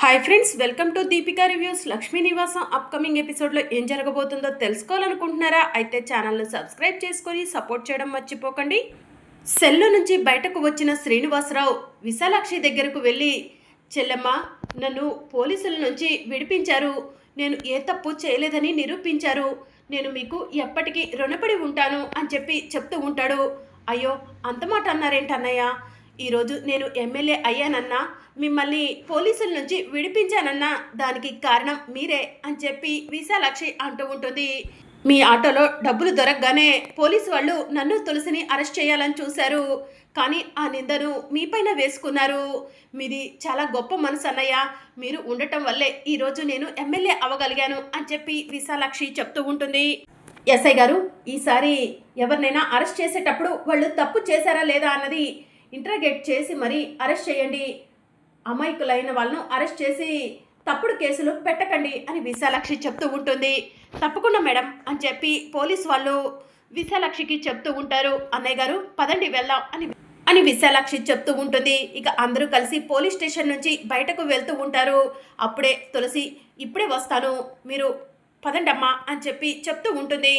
Hi friends, welcome to Deepika reviews. Lakshmi నివాసం upcoming ఎపిసోడ్లో ఏం జరగబోతుందో తెలుసుకోవాలనుకుంటున్నారా? అయితే ఛానల్ను సబ్స్క్రైబ్ చేసుకొని సపోర్ట్ చేయడం మర్చిపోకండి. సెల్లో నుంచి బయటకు వచ్చిన శ్రీనివాసరావు విశాలాక్షి దగ్గరకు వెళ్ళి, చెల్లెమ్మ, నన్ను పోలీసుల నుంచి విడిపించారు, నేను ఏ తప్పు చేయలేదని నిరూపించారు, నేను మీకు ఎప్పటికీ రుణపడి ఉంటాను అని చెప్పి చెప్తూ ఉంటాడు. అయ్యో, అంత మాట అన్నారేంటన్నయ్య? ఈరోజు నేను ఎమ్మెల్యే అయ్యానన్నా, మిమ్మల్ని పోలీసుల నుంచి విడిపించానన్నా దానికి కారణం మీరే అని చెప్పి విశాలాక్షి అంటూ ఉంటుంది. మీ ఆటోలో డబ్బులు దొరకగానే పోలీసు వాళ్ళు నన్ను తులసిని అరెస్ట్ చేయాలని చూశారు, కానీ ఆ నిందను మీపైన వేసుకున్నారు. మీది చాలా గొప్ప మనసు అన్నయ్య, మీరు ఉండటం వల్లే ఈరోజు నేను ఎమ్మెల్యే అవ్వగలిగాను అని చెప్పి విశాలాక్షి చెప్తూ ఉంటుంది. ఎస్ఐ గారు, ఈసారి ఎవరినైనా అరెస్ట్ చేసేటప్పుడు వాళ్ళు తప్పు చేశారా లేదా అన్నది ఇంట్రాగేట్ చేసి మరీ అరెస్ట్ చేయండి, అమాయకులైన వాళ్ళను అరెస్ట్ చేసి తప్పుడు కేసులు పెట్టకండి అని విశాలాక్షి చెప్తూ ఉంటుంది. తప్పకుండా మేడం అని చెప్పి పోలీసు వాళ్ళు విశాలాక్షికి చెప్తూ ఉంటారు. అన్నయ్య గారు, పదండి వెళ్దాం అని విశాలాక్షి చెప్తూ ఉంటుంది. ఇక అందరూ కలిసి పోలీస్ స్టేషన్ నుంచి బయటకు వెళ్తూ ఉంటారు. అప్పుడే తులసి, ఇప్పుడే వస్తాను, మీరు పదండమ్మా అని చెప్పి చెప్తూ ఉంటుంది.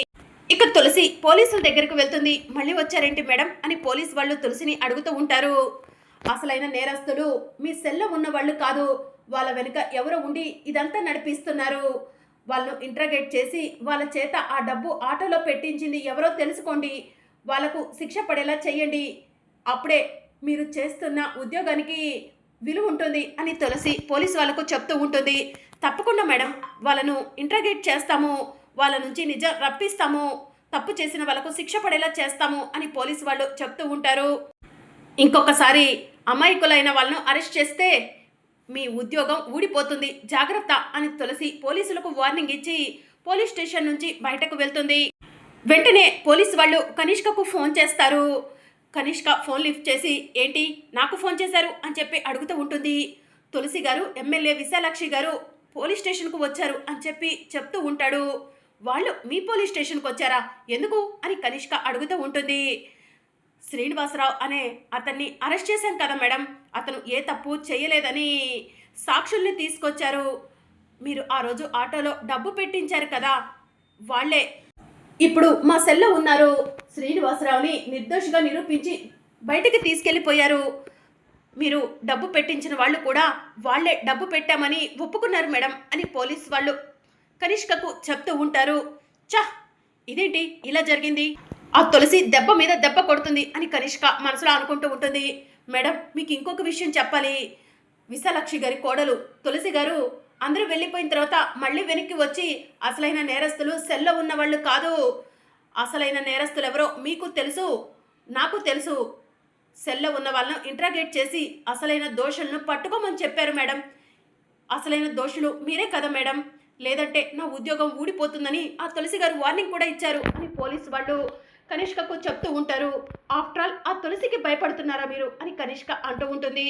ఇక తులసి పోలీసుల దగ్గరకు వెళ్తుంది. మళ్ళీ వచ్చారేంటి మేడం అని పోలీసు వాళ్ళు తులసిని అడుగుతూ ఉంటారు. అసలైన నేరస్తులు మీ సెల్లో ఉన్న వాళ్ళు కాదు, వాళ్ళ వెనుక ఎవరో ఉండి ఇదంతా నడిపిస్తున్నారు. వాళ్ళను ఇంట్రాగేట్ చేసి వాళ్ళ చేత ఆ డబ్బు ఆటోలో పెట్టించింది ఎవరో తెలుసుకోండి, వాళ్ళకు శిక్ష పడేలా చెయ్యండి, అప్పుడే మీరు చేస్తున్న ఉద్యోగానికి విలువ ఉంటుంది అని తులసి పోలీసు వాళ్ళకు చెప్తూ ఉంటుంది. తప్పకుండా మేడం, వాళ్ళను ఇంట్రాగేట్ చేస్తాము, వాళ్ళ నుంచి నిజం రప్పిస్తాము, తప్పు చేసిన వాళ్ళకు శిక్ష పడేలా చేస్తాము అని పోలీసు వాళ్ళు చెప్తూ ఉంటారు. ఇంకొకసారి అమాయకులైన వాళ్ళను అరెస్ట్ చేస్తే మీ ఉద్యోగం ఊడిపోతుంది, జాగ్రత్త అని తులసి పోలీసులకు వార్నింగ్ ఇచ్చి పోలీస్ స్టేషన్ నుంచి బయటకు వెళ్తుంది. వెంటనే పోలీసు వాళ్ళు కనిష్కకు ఫోన్ చేస్తారు. కనిష్క ఫోన్ లిఫ్ట్ చేసి, ఏంటి నాకు ఫోన్ చేశారు అని చెప్పి అడుగుతూ ఉంటుంది. తులసి గారు, ఎమ్మెల్యే విశాలాక్షి గారు పోలీస్ స్టేషన్కు వచ్చారు అని చెప్పి చెప్తూ ఉంటాడు. వాళ్ళు మీ పోలీస్ స్టేషన్కి వచ్చారా, ఎందుకు అని కనిష్క అడుగుతూ ఉంటుంది. శ్రీనివాసరావు అనే అతన్ని అరెస్ట్ చేశాం కదా మేడం, అతను ఏ తప్పు చేయలేదని సాక్షుల్ని తీసుకొచ్చారు, మీరు ఆ రోజు ఆటోలో డబ్బు పెట్టించారు కదా, వాళ్ళే ఇప్పుడు మా సెల్లో ఉన్నారు, శ్రీనివాసరావుని నిర్దోషిగా నిరూపించి బయటికి తీసుకెళ్ళిపోయారు, మీరు డబ్బు పెట్టించిన వాళ్ళు కూడా వాళ్ళే డబ్బు పెట్టామని ఒప్పుకున్నారు మేడం అని పోలీసు వాళ్ళు కనిష్కకు చెప్తూ ఉంటారు. చా, ఇదేంటి ఇలా జరిగింది, ఆ తులసి దెబ్బ మీద దెబ్బ కొడుతుంది అని కనిష్క మనసులో అనుకుంటూ ఉంటుంది. మేడం, మీకు ఇంకొక విషయం చెప్పాలి, విశాలాక్షి గారి కోడలు తులసి గారు అందరూ వెళ్ళిపోయిన తర్వాత మళ్ళీ వెనక్కి వచ్చి అసలైన నేరస్తులు సెల్లో ఉన్న వాళ్ళు కాదు, అసలైన నేరస్తులు ఎవరో మీకు తెలుసు, నాకు తెలుసు, సెల్లో ఉన్న వాళ్ళను ఇంట్రాగేట్ చేసి అసలైన దోషులను పట్టుకోమని చెప్పారు మేడం, అసలైన దోషులు మీరే కదా మేడం, లేదంటే నా ఉద్యోగం ఊడిపోతుందని ఆ తులసి గారు వార్నింగ్ కూడా ఇచ్చారు అని పోలీసు వాళ్ళు కనిష్కకు చెప్తూ ఉంటారు. ఆఫ్టర్ ఆల్ ఆ తులసికి భయపడుతున్నారా మీరు అని కనిష్క అంటూ ఉంటుంది.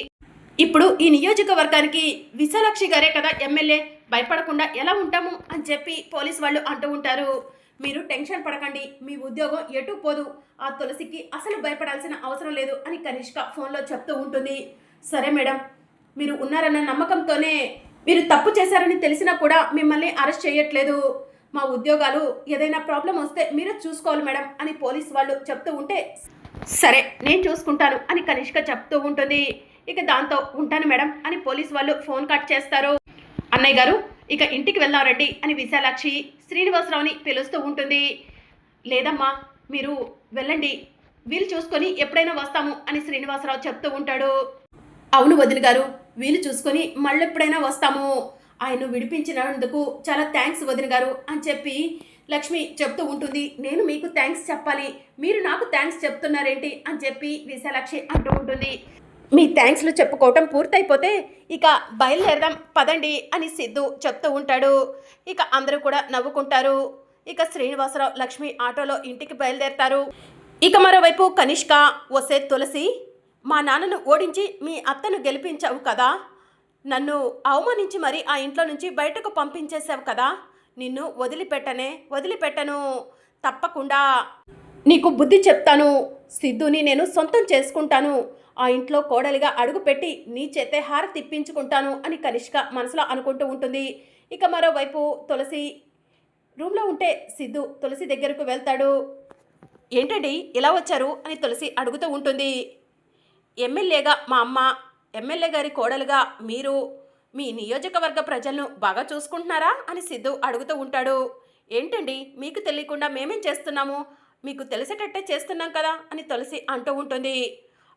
ఇప్పుడు ఈ నియోజకవర్గానికి విశాలాక్షి గారే కదా ఎమ్మెల్యే, భయపడకుండా ఎలా ఉంటాము అని చెప్పి పోలీసు వాళ్ళు అంటూ ఉంటారు. మీరు టెన్షన్ పడకండి, మీ ఉద్యోగం ఎటు పోదు, ఆ తులసికి అసలు భయపడాల్సిన అవసరం లేదు అని కనిష్క ఫోన్లో చెప్తూ ఉంటుంది. సరే మేడం, మీరు ఉన్నారన్న నమ్మకంతోనే, మీరు తప్పు చేశారని తెలిసినా కూడా మిమ్మల్ని అరెస్ట్ చేయట్లేదు, మా ఉద్యోగాలు ఏదైనా ప్రాబ్లం వస్తే మీరే చూసుకోవాలి మేడం అని పోలీసు వాళ్ళు చెప్తూ ఉంటే, సరే నేను చూసుకుంటాను అని కనిష్క చెప్తూ ఉంటుంది. ఇక దాంతో ఉంటాను మేడం అని పోలీసు వాళ్ళు ఫోన్ కట్ చేస్తారు. అన్నయ్య గారు, ఇక ఇంటికి వెళ్దారండి అని విశాలాక్షి శ్రీనివాసరావుని పిలుస్తూ ఉంటుంది. లేదమ్మా, మీరు వెళ్ళండి, వీలు చూసుకొని ఎప్పుడైనా వస్తాము అని శ్రీనివాసరావు చెప్తూ ఉంటాడు. అవును వదిన గారు, వీలు చూసుకొని మళ్ళీ ఎప్పుడైనా వస్తాము, ఆయన విడిపించినందుకు చాలా థ్యాంక్స్ వదిన గారు అని చెప్పి లక్ష్మి చెప్తూ ఉంటుంది. నేను మీకు థ్యాంక్స్ చెప్పాలి, మీరు నాకు థ్యాంక్స్ చెప్తున్నారేంటి అని చెప్పి విశాలాక్షి అంటూ ఉంటుంది. మీ థ్యాంక్స్లు చెప్పుకోవటం పూర్తయిపోతే ఇక బయలుదేరదాం పదండి అని సిద్ధు చెప్తూ ఉంటాడు. ఇక అందరూ కూడా నవ్వుకుంటారు. ఇక శ్రీనివాసరావు లక్ష్మి ఆటోలో ఇంటికి బయలుదేరతారు. ఇక మరోవైపు కనిష్క, వసే తులసి, మా నాన్నను ఓడించి మీ అత్తను గెలిపించావు కదా, నన్ను అవమానించి మరి ఆ ఇంట్లో నుంచి బయటకు పంపించేశావు కదా, నిన్ను వదిలిపెట్టను, తప్పకుండా నీకు బుద్ధి చెప్తాను, సిద్ధుని నేను సొంతం చేసుకుంటాను, ఆ ఇంట్లో కోడలిగా అడుగుపెట్టి నీ చేతే హారతి తిప్పించుకుంటాను అని కనిష్క మనసులో అనుకుంటూ ఉంటుంది. ఇక మరోవైపు తులసి రూమ్లో ఉంటే సిద్ధు తులసి దగ్గరకు వెళ్తాడు. ఏంటండి ఇలా వచ్చారు అని తులసి అడుగుతూ ఉంటుంది. ఎమ్మెల్యేగా మా అమ్మ, ఎమ్మెల్యే గారి కోడలుగా మీరు మీ నియోజకవర్గ ప్రజలను బాగా చూసుకుంటున్నారా అని సిద్ధు అడుగుతూ ఉంటాడు. ఏంటండి మీకు తెలియకుండా మేమేం చేస్తున్నాము, మీకు తెలిసేటట్టే చేస్తున్నాం కదా అని తులసి అంటూ ఉంటుంది.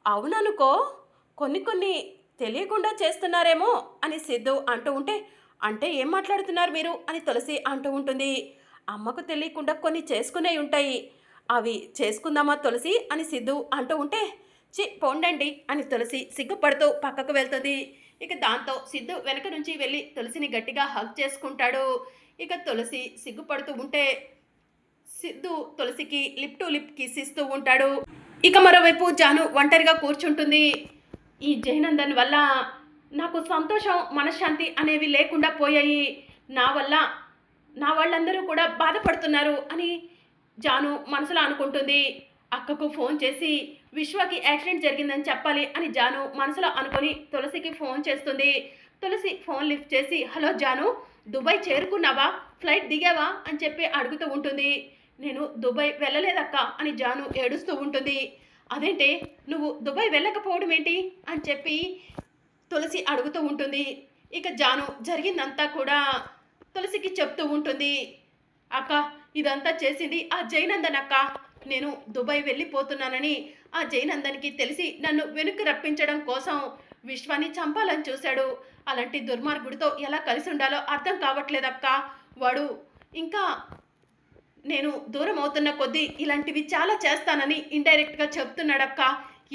అవుననుకో, కొన్ని కొన్ని తెలియకుండా చేస్తున్నారేమో అని సిద్ధు అంటూ ఉంటే, అంటే ఏం మాట్లాడుతున్నారు మీరు అని తులసి అంటూ ఉంటుంది. అమ్మకు తెలియకుండా కొన్ని చేసుకునే ఉంటాయి, అవి చేసుకుందామా తులసి అని సిద్ధు అంటూ ఉంటే, పోండండి అని తులసి సిగ్గుపడుతూ పక్కకు వెళ్తుంది. ఇక దాంతో సిద్ధు వెనక నుంచి వెళ్ళి తులసిని గట్టిగా హగ్ చేసుకుంటాడు. ఇక తులసి సిగ్గుపడుతూ ఉంటే సిద్ధు తులసికి లిప్ టు లిప్ కిస్ ఇస్తూ ఉంటాడు. ఇక మరోవైపు జాను ఒంటరిగా కూర్చుంటుంది. ఈ జయనందన్ వల్ల నాకు సంతోషం, మనశ్శాంతి అనేవి లేకుండా పోయాయి. నా వల్ల నా వాళ్ళందరూ కూడా బాధపడుతున్నారు అని జాను మనసులో అనుకుంటుంది. అక్కకు ఫోన్ చేసి విశ్వకి యాక్సిడెంట్ జరిగిందని చెప్పాలి అని జాను మనసులో అనుకొని తులసికి ఫోన్ చేస్తుంది. తులసి ఫోన్ లిఫ్ట్ చేసి, హలో జాను, దుబాయ్ చేరుకున్నావా, ఫ్లైట్ దిగావా అని చెప్పి అడుగుతూ ఉంటుంది. నేను దుబాయ్ వెళ్ళలేదక్క అని జాను ఏడుస్తూ ఉంటుంది. అదేంటే నువ్వు దుబాయ్ వెళ్ళకపోవడం ఏంటి అని చెప్పి తులసి అడుగుతూ ఉంటుంది. ఇక జాను జరిగిందంతా కూడా తులసికి చెప్తూ ఉంటుంది. అక్క, ఇదంతా చేసింది ఆ జయనందన్ అక్క. నేను దుబాయ్ వెళ్ళిపోతున్నానని ఆ జయనందన్కి తెలిసి నన్ను వెనుక్కి రప్పించడం కోసం విశ్వాన్ని చంపాలని చూశాడు. అలాంటి దుర్మార్గుడితో ఎలా కలిసి ఉండాలో అర్థం కావట్లేదక్క. వాడు ఇంకా నేను దూరం అవుతున్న కొద్దీ ఇలాంటివి చాలా చేస్తానని ఇండైరెక్ట్గా చెప్తున్నాడక్క.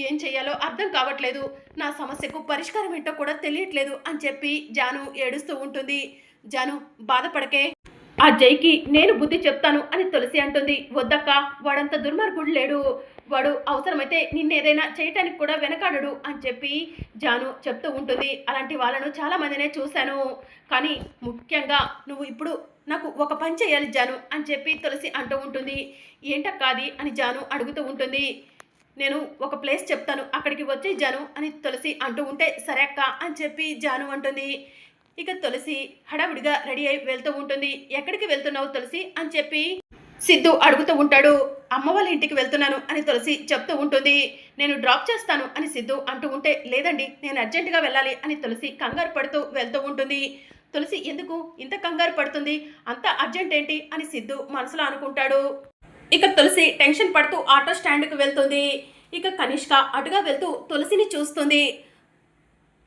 ఏం చేయాలో అర్థం కావట్లేదు, నా సమస్యకు పరిష్కారం ఏంటో కూడా తెలియట్లేదు అని చెప్పి జాను ఏడుస్తూ ఉంటుంది. జాను, బాధపడకే, ఆ జైకి నేను బుద్ధి చెప్తాను అని తులసి అంటుంది. వద్దక్క, వాడంత దుర్మార్గుడు లేడు, వాడు అవసరమైతే నిన్నేదైనా చేయటానికి కూడా వెనకాడడు అని చెప్పి జాను చెప్తూ ఉంటుంది. అలాంటి వాళ్ళను చాలామందినే చూశాను, కానీ ముఖ్యంగా నువ్వు ఇప్పుడు నాకు ఒక పని చేయాలి జాను అని చెప్పి తులసి అంటూ ఉంటుంది. ఏంటక్క అది అని జాను అడుగుతూ ఉంటుంది. నేను ఒక ప్లేస్ చెప్తాను, అక్కడికి వచ్చే జాను అని తులసి అంటూ ఉంటే, సరే అక్క అని చెప్పి జాను అంటుంది. ఇక తులసి హడావుడిగా రెడీ అయి వెళ్తూ ఉంటుంది. ఎక్కడికి వెళ్తున్నావు తులసి అని చెప్పి సిద్ధు అడుగుతూ ఉంటాడు. అమ్మ వాళ్ళ ఇంటికి వెళ్తున్నాను అని తులసి చెప్తూ ఉంటుంది. నేను డ్రాప్ చేస్తాను అని సిద్ధు అంటూ ఉంటే, లేదండి నేను అర్జెంటుగా వెళ్ళాలి అని తులసి కంగారు పడుతూ వెళ్తూ ఉంటుంది. తులసి ఎందుకు ఇంత కంగారు పడుతుంది, అంత అర్జెంట్ ఏంటి అని సిద్ధు మనసులో అనుకుంటాడు. ఇక తులసి టెన్షన్ పడుతూ ఆటో స్టాండ్కి వెళ్తుంది. ఇక కనిష్క అటుగా వెళ్తూ తులసిని చూస్తుంది.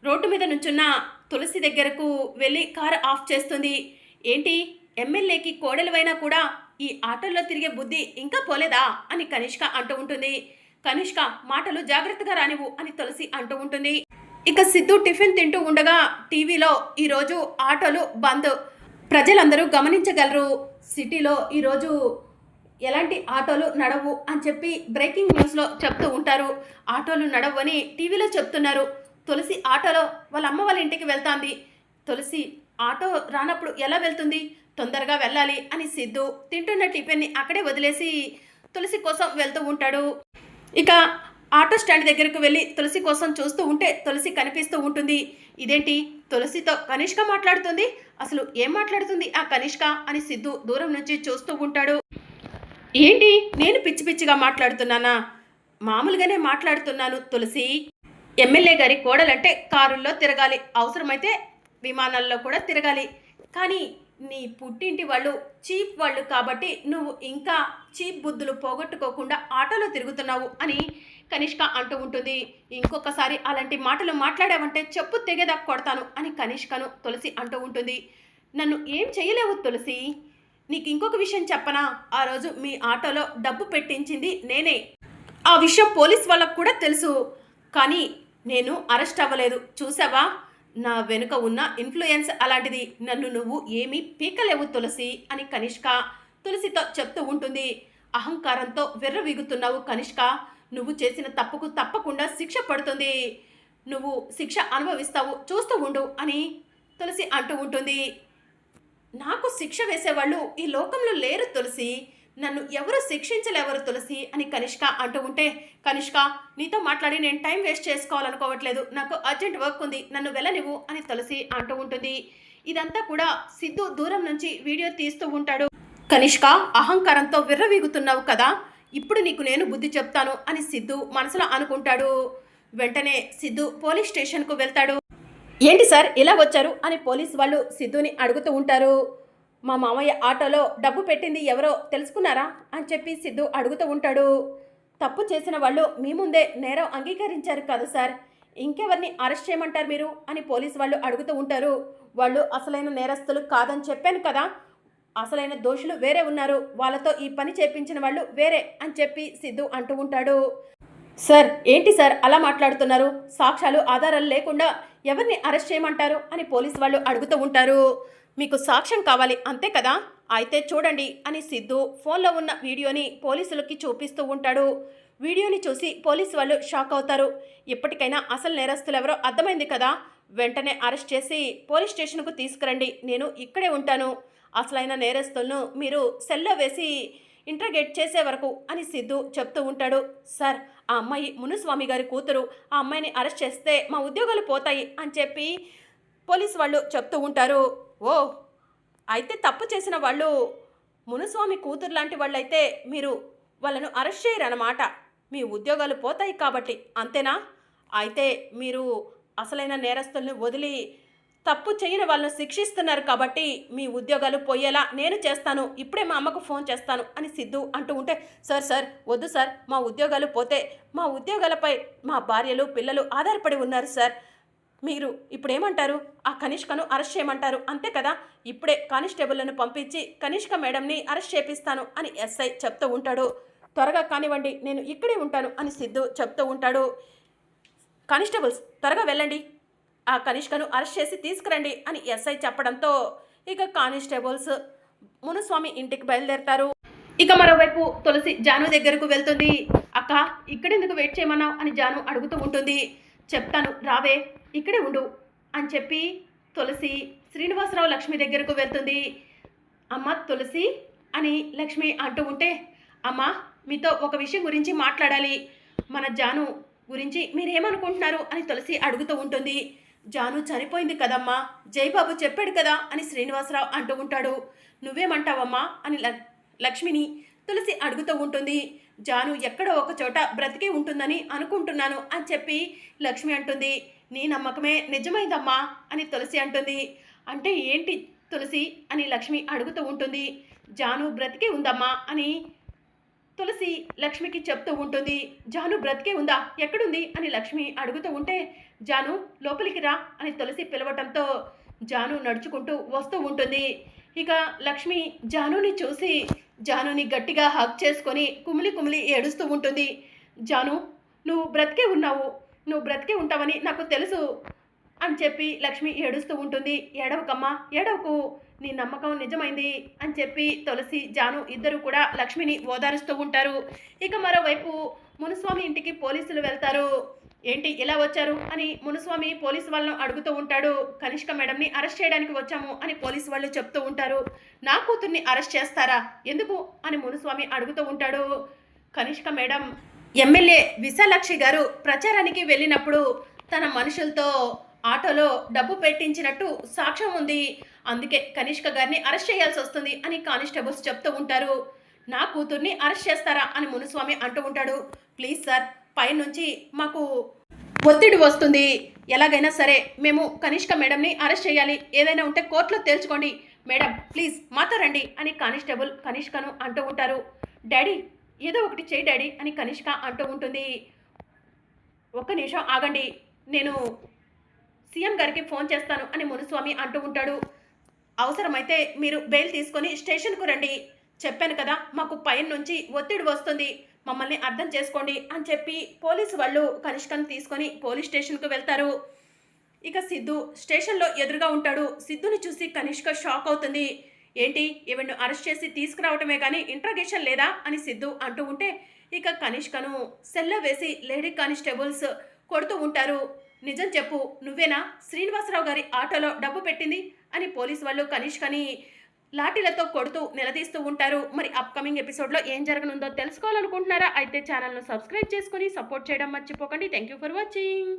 రోడ్డు మీద నుంచున్న తులసి దగ్గరకు వెళ్ళి కారు ఆఫ్ చేస్తుంది. ఏంటి, ఎమ్మెల్యేకి కోడలివైనా కూడా ఈ ఆటోల్లో తిరిగే బుద్ధి ఇంకా పోలేదా అని కనిష్క అంటూ ఉంటుంది. కనిష్క, మాటలు జాగ్రత్తగా రానివ్వు అని తులసి అంటూ ఉంటుంది. ఇక సిద్ధు టిఫిన్ తింటూ ఉండగా టీవీలో ఈరోజు ఆటోలు బంద్, ప్రజలందరూ గమనించగలరు, సిటీలో ఈరోజు ఎలాంటి ఆటోలు నడవు అని చెప్పి బ్రేకింగ్ న్యూస్లో చెప్తూ ఉంటారు. ఆటోలు నడవు అని టీవీలో చెప్తున్నారు. తులసి ఆటోలో వాళ్ళ అమ్మ వాళ్ళ ఇంటికి వెళ్తాంది. తులసి ఆటో రానప్పుడు ఎలా వెళ్తుంది, తొందరగా వెళ్ళాలి అని సిద్ధు తింటున్న టిఫిన్ని అక్కడే వదిలేసి తులసి కోసం వెళ్తూ ఉంటాడు. ఇక ఆటో స్టాండ్ దగ్గరకు వెళ్ళి తులసి కోసం చూస్తూ ఉంటే తులసి కనిపిస్తూ ఉంటుంది. ఇదేంటి, తులసితో కనిష్క మాట్లాడుతుంది, అసలు ఏం మాట్లాడుతుంది ఆ కనిష్క అని సిద్ధు దూరం నుంచి చూస్తూ ఉంటాడు. ఏంటి, నేను పిచ్చి పిచ్చిగా మాట్లాడుతున్నానా, మామూలుగానే మాట్లాడుతున్నాను తులసి. ఎమ్మెల్యే గారి కోడలంటే కారుల్లో తిరగాలి, అవసరమైతే విమానాల్లో కూడా తిరగాలి, కానీ నీ పుట్టింటి వాళ్ళు చీప్ వాళ్ళు కాబట్టి నువ్వు ఇంకా చీప్ బుద్ధులు పోగొట్టుకోకుండా ఆటోలో తిరుగుతున్నావు అని కనిష్క అంటూ ఉంటుంది. ఇంకొకసారి అలాంటి మాటలు మాట్లాడావంటే చెప్పు తెగేదా కొడతాను అని కనిష్కను తులసి అంటూ ఉంటుంది. నన్ను ఏం చేయలేవు తులసి, నీకు ఇంకొక విషయం చెప్పనా, ఆ రోజు మీ ఆటోలో డబ్బు పెట్టించింది నేనే, ఆ విషయం పోలీస్ వాళ్ళకు కూడా తెలుసు, కానీ నేను అరెస్ట్ అవ్వలేదు, చూసావా, నా వెనుక ఉన్న ఇన్ఫ్లుయెన్స్ అలాంటిది, నన్ను నువ్వు ఏమీ పీకలేవు తులసి అని కనిష్క తులసితో చెప్తూ ఉంటుంది. అహంకారంతో వెర్రవీగుతున్నావు కనిష్క, నువ్వు చేసిన తప్పుకు తప్పకుండా శిక్ష పడుతుంది, నువ్వు శిక్ష అనుభవిస్తావు, చూస్తూ ఉండు అని తులసి అంటూ ఉంటుంది. నాకు శిక్ష వేసేవాళ్ళు ఈ లోకంలో లేరు తులసి, నన్ను ఎవరు శిక్షించలేవరు తులసి అని కనిష్క అంటూ ఉంటే, కనిష్క నీతో మాట్లాడి నేను టైం వేస్ట్ చేసుకోవాలనుకోవట్లేదు, నాకు అర్జెంట్ వర్క్ ఉంది, నన్ను వెళ్ళనివ్వు అని తులసి అంటూ ఉంటుంది. ఇదంతా కూడా సిద్ధు దూరం నుంచి వీడియో తీస్తూ ఉంటాడు. కనిష్క అహంకారంతో విర్రవీగుతున్నావు కదా, ఇప్పుడు నీకు నేను బుద్ధి చెప్తాను అని సిద్ధు మనసులో అనుకుంటాడు. వెంటనే సిద్ధు పోలీస్ స్టేషన్కు వెళ్తాడు. ఏంటి సార్ ఇలా వచ్చారు అని పోలీసు వాళ్ళు సిద్ధుని అడుగుతూ ఉంటారు. మా మామయ్య ఆటోలో డబ్బు పెట్టింది ఎవరో తెలుసుకున్నారా అని చెప్పి సిద్ధు అడుగుతూ ఉంటాడు. తప్పు చేసిన వాళ్ళు మీ ముందే నేరం అంగీకరించారు కదా సార్, ఇంకెవరిని అరెస్ట్ చేయమంటారు మీరు అని పోలీసు వాళ్ళు అడుగుతూ ఉంటారు. వాళ్ళు అసలైన నేరస్తులు కాదని చెప్పాను కదా, అసలైన దోషులు వేరే ఉన్నారు, వాళ్ళతో ఈ పని చేపించిన వాళ్ళు వేరే అని చెప్పి సిద్ధు అంటూ ఉంటాడు. సార్ ఏంటి సార్ అలా మాట్లాడుతున్నారు, సాక్ష్యాలు ఆధారాలు లేకుండా ఎవరిని అరెస్ట్ చేయమంటారు అని పోలీసు వాళ్ళు అడుగుతూ ఉంటారు. మీకు సాక్ష్యం కావాలి అంతే కదా, అయితే చూడండి అని సిద్ధు ఫోన్లో ఉన్న వీడియోని పోలీసులకి చూపిస్తూ ఉంటాడు. వీడియోని చూసి పోలీసు వాళ్ళు షాక్ అవుతారు. ఇప్పటికైనా అసలు నేరస్తులు ఎవరో అర్థమైంది కదా, వెంటనే అరెస్ట్ చేసి పోలీస్ స్టేషన్కు తీసుకురండి, నేను ఇక్కడే ఉంటాను, అసలైన నేరస్తులను మీరు సెల్లో వేసి ఇంట్రగేట్ చేసే వరకు అని సిద్ధు చెప్తూ ఉంటాడు. సార్ ఆ అమ్మాయి మునుస్వామి గారి కూతురు, ఆ అమ్మాయిని అరెస్ట్ చేస్తే మా ఉద్యోగాలు పోతాయి అని చెప్పి పోలీసు వాళ్ళు చెప్తూ ఉంటారు. ఓ అయితే తప్పు చేసిన వాళ్ళు మునుస్వామి కూతురు లాంటి వాళ్ళైతే మీరు వాళ్ళను అరెస్ట్ చేయరన్నమాట, మీ ఉద్యోగాలు పోతాయి కాబట్టి అంతేనా, అయితే మీరు అసలైన నేరస్తుల్ని వదిలి తప్పు చేయని వాళ్ళను శిక్షిస్తున్నారు కాబట్టి మీ ఉద్యోగాలు పోయేలా నేను చేస్తాను, ఇప్పుడే మా అమ్మకు ఫోన్ చేస్తాను అని సిద్ధు అంటూ ఉంటే, సార్ వద్దు సార్, మా ఉద్యోగాలు పోతే మా ఉద్యోగాలపై మా భార్యలు పిల్లలు ఆధారపడి ఉన్నారు సార్, మీరు ఇప్పుడేమంటారు, ఆ కనిష్కను అరెస్ట్ చేయమంటారు అంతే కదా, ఇప్పుడే కానిస్టేబుల్లను పంపించి కనిష్క మేడంని అరెస్ట్ చేపిస్తాను అని ఎస్ఐ చెప్తూ ఉంటాడు. త్వరగా కానివ్వండి నేను ఇక్కడే ఉంటాను అని సిద్ధు చెప్తూ ఉంటాడు. కానిస్టేబుల్స్ త్వరగా వెళ్ళండి, ఆ కనిష్కను అరెస్ట్ చేసి తీసుకురండి అని ఎస్ఐ చెప్పడంతో ఇక కానిస్టేబుల్స్ మునుస్వామి ఇంటికి బయలుదేరతారు. ఇక మరోవైపు తులసి జాను దగ్గరకు వెళ్తుంది. అక్క ఇక్కడెందుకు వెయిట్ చేయమన్నావు అని జాను అడుగుతూ ఉంటుంది. చెప్తాను రావే, ఇక్కడే ఉండు అని చెప్పి తులసి శ్రీనివాసరావు లక్ష్మి దగ్గరకు వెళ్తుంది. అమ్మ తులసి అని లక్ష్మి అంటూ ఉంటే, అమ్మ మీతో ఒక విషయం గురించి మాట్లాడాలి, మన జాను గురించి మీరేమనుకుంటున్నారు అని తులసి అడుగుతూ ఉంటుంది. జాను చనిపోయింది కదమ్మా, జయబాబు చెప్పాడు కదా అని శ్రీనివాసరావు అంటూ ఉంటాడు. నువ్వేమంటావమ్మా అని లక్ష్మిని తులసి అడుగుతూ ఉంటుంది. జాను ఎక్కడో ఒక చోట బ్రతికి ఉంటుందని అనుకుంటున్నాను అని చెప్పి లక్ష్మి అంటుంది. నీ నమ్మకమే నిజమైందమ్మా అని తులసి అంటుంది. అంటే ఏంటి తులసి అని లక్ష్మి అడుగుతూ ఉంటుంది. జాను బ్రతికి ఉందమ్మా అని తులసి లక్ష్మికి చెప్తూ ఉంటుంది. జాను బ్రతికే ఉందా, ఎక్కడుంది అని లక్ష్మి అడుగుతూ ఉంటే, జాను లోపలికి రా అని తులసి పిలవటంతో జాను నడుచుకుంటూ వస్తూ ఉంటుంది. ఇక లక్ష్మి జానుని చూసి జానుని గట్టిగా హగ్ చేసుకొని కుమిలి కుమిలి ఏడుస్తూ ఉంటుంది. జాను నువ్వు బ్రతికే ఉన్నావు, నువ్వు బ్రతికే ఉంటావని నాకు తెలుసు అని చెప్పి లక్ష్మి ఏడుస్తూ ఉంటుంది. ఏడవకమ్మా ఏడవకు, నీ నమ్మకం నిజమైంది అని చెప్పి తులసి జాను ఇద్దరు కూడా లక్ష్మిని ఓదారుస్తూ ఉంటారు. ఇక మరోవైపు మునుస్వామి ఇంటికి పోలీసులు వెళ్తారు. ఏంటి ఇలా వచ్చారు అని మునుస్వామి పోలీసు వాళ్ళను అడుగుతూ ఉంటాడు. కనిష్క మేడంని అరెస్ట్ చేయడానికి వచ్చాము అని పోలీసు వాళ్ళు చెప్తూ ఉంటారు. నా కూతుర్ని అరెస్ట్ చేస్తారా, ఎందుకు అని మునుస్వామి అడుగుతూ ఉంటాడు. కనిష్క మేడం ఎమ్మెల్యే విశాలాక్షి గారు ప్రచారానికి వెళ్ళినప్పుడు తన మనుషులతో ఆటోలో డబ్బు పెట్టించినట్టు సాక్ష్యం ఉంది, అందుకే కనిష్క గారిని అరెస్ట్ చేయాల్సి వస్తుంది అని కానిస్టేబుల్స్ చెప్తూ ఉంటారు. నా కూతుర్ని అరెస్ట్ చేస్తారా అని మునుస్వామి అంటూ ఉంటాడు. ప్లీజ్ సార్, పైనుంచి మాకు ఒత్తిడి వస్తుంది, ఎలాగైనా సరే మేము కనిష్క మేడంని అరెస్ట్ చేయాలి, ఏదైనా ఉంటే కోర్టులో తేల్చుకోండి మేడం, ప్లీజ్ మాతో రండి అని కానిస్టేబుల్ కనిష్కను అంటూ ఉంటారు. డాడీ ఏదో ఒకటి చేయి డాడీ అని కనిష్క అంటూ ఉంటుంది. ఒక్క నిమిషం ఆగండి, నేను సీఎం గారికి ఫోన్ చేస్తాను అని మునుస్వామి అంటూ ఉంటాడు. అవసరమైతే మీరు బెయిల్ తీసుకొని స్టేషన్కు రండి, చెప్పాను కదా మాకు పైన నుంచి ఒత్తిడి వస్తుంది, మమ్మల్ని అర్థం చేసుకోండి అని చెప్పి పోలీసు వాళ్ళు కనిష్కను తీసుకొని పోలీస్ స్టేషన్కు వెళ్తారు. ఇక సిద్ధు స్టేషన్లో ఎదురుగా ఉంటాడు. సిద్ధుని చూసి కనిష్క షాక్ అవుతుంది. ఏంటి ఈవెన్ను అరెస్ట్ చేసి తీసుకురావటమే కానీ ఇంట్రాగేషన్ లేదా అని సిద్ధు అంటూ ఉంటే ఇక కనిష్కను సెల్లో వేసి లేడీ కానిస్టేబుల్స్ కొడుతూ ఉంటారు. నిజం చెప్పు, నువ్వేనా శ్రీనివాసరావు గారి ఆటోలో డబ్బు పెట్టింది అని పోలీసు వాళ్ళు కనిష్కని లాఠీలతో కొడుతూ నిలదీస్తూ ఉంటారు. మరి అప్‌కమింగ్ ఎపిసోడ్‌లో ఏం జరగనుందో తెలుసుకోవాలనుకుంటున్నారా? అయితే ఛానెల్‌ను సబ్స్క్రైబ్ చేసుకొని సపోర్ట్ చేయడం మర్చిపోకండి. Thank you for watching.